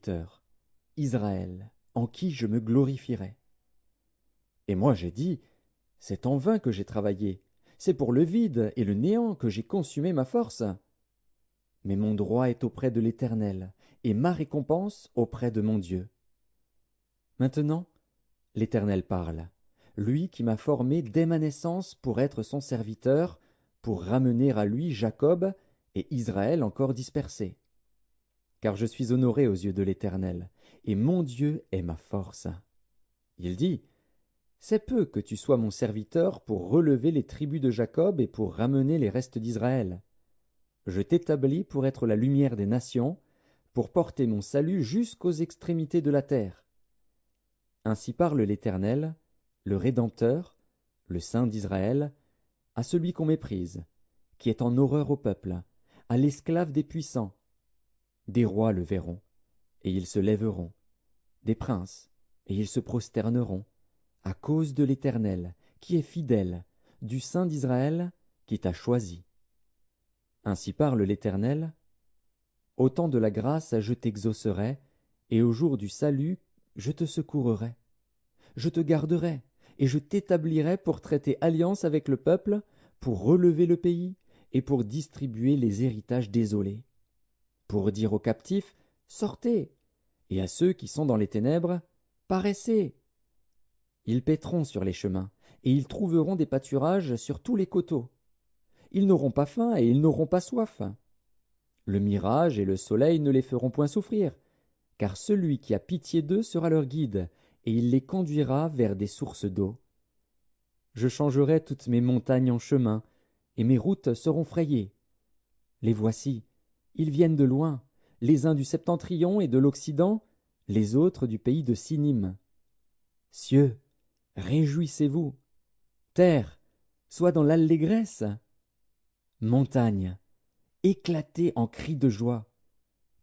serviteur, Israël, en qui je me glorifierai. Et moi j'ai dit, c'est en vain que j'ai travaillé, c'est pour le vide et le néant que j'ai consumé ma force. Mais mon droit est auprès de l'Éternel, et ma récompense auprès de mon Dieu. Maintenant, l'Éternel parle, lui qui m'a formé dès ma naissance pour être son serviteur, pour ramener à lui Jacob et Israël encore dispersés. Car je suis honoré aux yeux de l'Éternel, et mon Dieu est ma force. Il dit, c'est peu que tu sois mon serviteur pour relever les tribus de Jacob et pour ramener les restes d'Israël. Je t'établis pour être la lumière des nations, pour porter mon salut jusqu'aux extrémités de la terre. Ainsi parle l'Éternel, le Rédempteur, le Saint d'Israël, à celui qu'on méprise, qui est en horreur au peuple, à l'esclave des puissants. Des rois le verront, et ils se lèveront, des princes, et ils se prosterneront, à cause de l'Éternel, qui est fidèle, du Saint d'Israël, qui t'a choisi. Ainsi parle l'Éternel, au temps de la grâce je t'exaucerai, et au jour du salut je te secourrai. Je te garderai, et je t'établirai pour traiter alliance avec le peuple, pour relever le pays, et pour distribuer les héritages désolés. Pour dire aux captifs, sortez, et à ceux qui sont dans les ténèbres, paraissez. Ils paîtront sur les chemins, et ils trouveront des pâturages sur tous les coteaux. Ils n'auront pas faim et ils n'auront pas soif. Le mirage et le soleil ne les feront point souffrir, car celui qui a pitié d'eux sera leur guide, et il les conduira vers des sources d'eau. Je changerai toutes mes montagnes en chemins, et mes routes seront frayées. Les voici, ils viennent de loin, les uns du septentrion et de l'Occident, les autres du pays de Sinim. Cieux, réjouissez-vous. Terre, sois dans l'allégresse. Montagne, éclatez en cris de joie.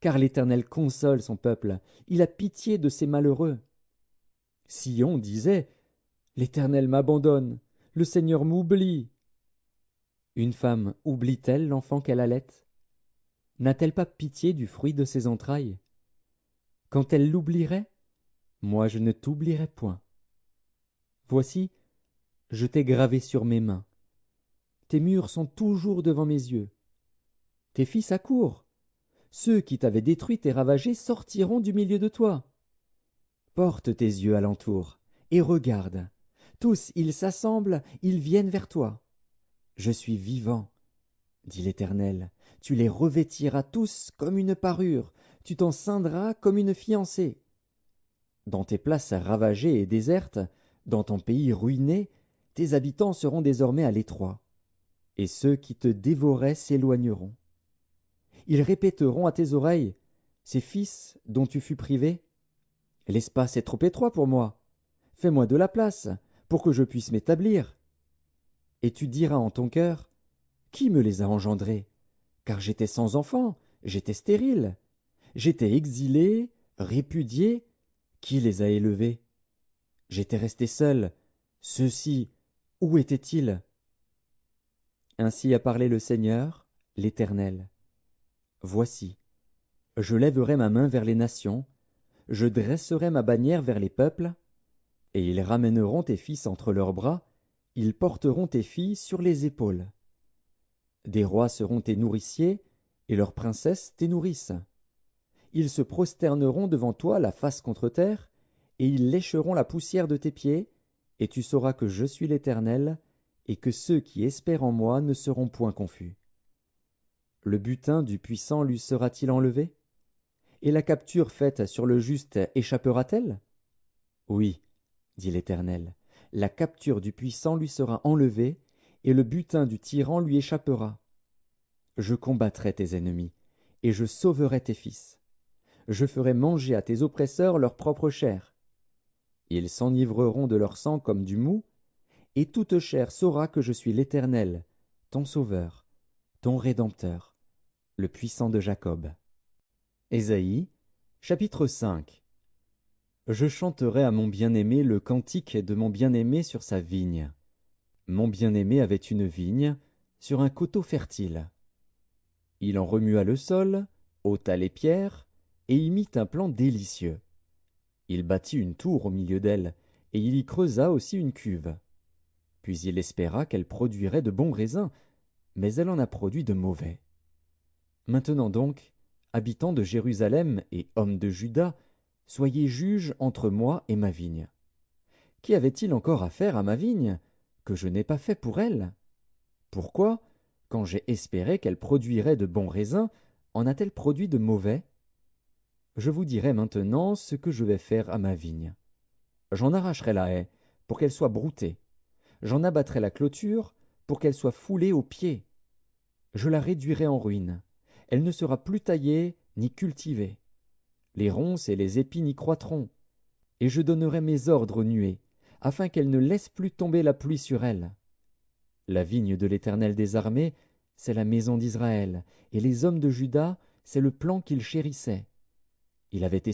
Car l'Éternel console son peuple, il a pitié de ses malheureux. Sion disait, l'Éternel m'abandonne, le Seigneur m'oublie. Une femme oublie-t-elle l'enfant qu'elle allait? N'a-t-elle pas pitié du fruit de ses entrailles? Quand elle l'oublierait, moi je ne t'oublierai point. Voici, je t'ai gravé sur mes mains. Tes murs sont toujours devant mes yeux. Tes fils accourent. Ceux qui t'avaient détruite et ravagée sortiront du milieu de toi. Porte tes yeux alentour, et regarde. Tous ils s'assemblent, ils viennent vers toi. Je suis vivant, dit l'Éternel. Tu les revêtiras tous comme une parure, tu t'en ceindras comme une fiancée. Dans tes places ravagées et désertes, dans ton pays ruiné, tes habitants seront désormais à l'étroit, et ceux qui te dévoraient s'éloigneront. Ils répéteront à tes oreilles, ces fils dont tu fus privé, l'espace est trop étroit pour moi. Fais-moi de la place, pour que je puisse m'établir. Et tu diras en ton cœur, qui me les a engendrés? Car j'étais sans enfant, j'étais stérile. J'étais exilé, répudié. Qui les a élevés? J'étais resté seul. Ceux-ci, où étaient-ils? Ainsi a parlé le Seigneur, l'Éternel. Voici, je lèverai ma main vers les nations, je dresserai ma bannière vers les peuples, et ils ramèneront tes fils entre leurs bras, ils porteront tes filles sur les épaules. Des rois seront tes nourriciers, et leurs princesses tes nourrices. Ils se prosterneront devant toi la face contre terre, et ils lécheront la poussière de tes pieds, et tu sauras que je suis l'Éternel, et que ceux qui espèrent en moi ne seront point confus. Le butin du puissant lui sera-t-il enlevé? Et la capture faite sur le juste échappera-t-elle? Oui, dit l'Éternel, la capture du puissant lui sera enlevée, et le butin du tyran lui échappera. Je combattrai tes ennemis, et je sauverai tes fils. Je ferai manger à tes oppresseurs leur propre chair. Ils s'enivreront de leur sang comme du mou, et toute chair saura que je suis l'Éternel, ton Sauveur, ton Rédempteur, le puissant de Jacob. Ésaïe, chapitre 5. Je chanterai à mon bien-aimé le cantique de mon bien-aimé sur sa vigne. Mon bien-aimé avait une vigne sur un coteau fertile. Il en remua le sol, ôta les pierres, et y mit un plan délicieux. Il bâtit une tour au milieu d'elle, et il y creusa aussi une cuve. Puis il espéra qu'elle produirait de bons raisins, mais elle en a produit de mauvais. Maintenant donc, habitants de Jérusalem et hommes de Juda, soyez juges entre moi et ma vigne. Qu'y avait-il encore à faire à ma vigne, que je n'ai pas fait pour elle? Pourquoi, quand j'ai espéré qu'elle produirait de bons raisins, en a-t-elle produit de mauvais? Je vous dirai maintenant ce que je vais faire à ma vigne. J'en arracherai la haie, pour qu'elle soit broutée. J'en abattrai la clôture, pour qu'elle soit foulée aux pieds. Je la réduirai en ruine. Elle ne sera plus taillée ni cultivée. Les ronces et les épines y croîtront. Et je donnerai mes ordres aux nuées, afin qu'elles ne laissent plus tomber la pluie sur elle. La vigne de l'Éternel des armées, c'est la maison d'Israël, et les hommes de Juda, c'est le plan qu'il chérissait. Il avait espéré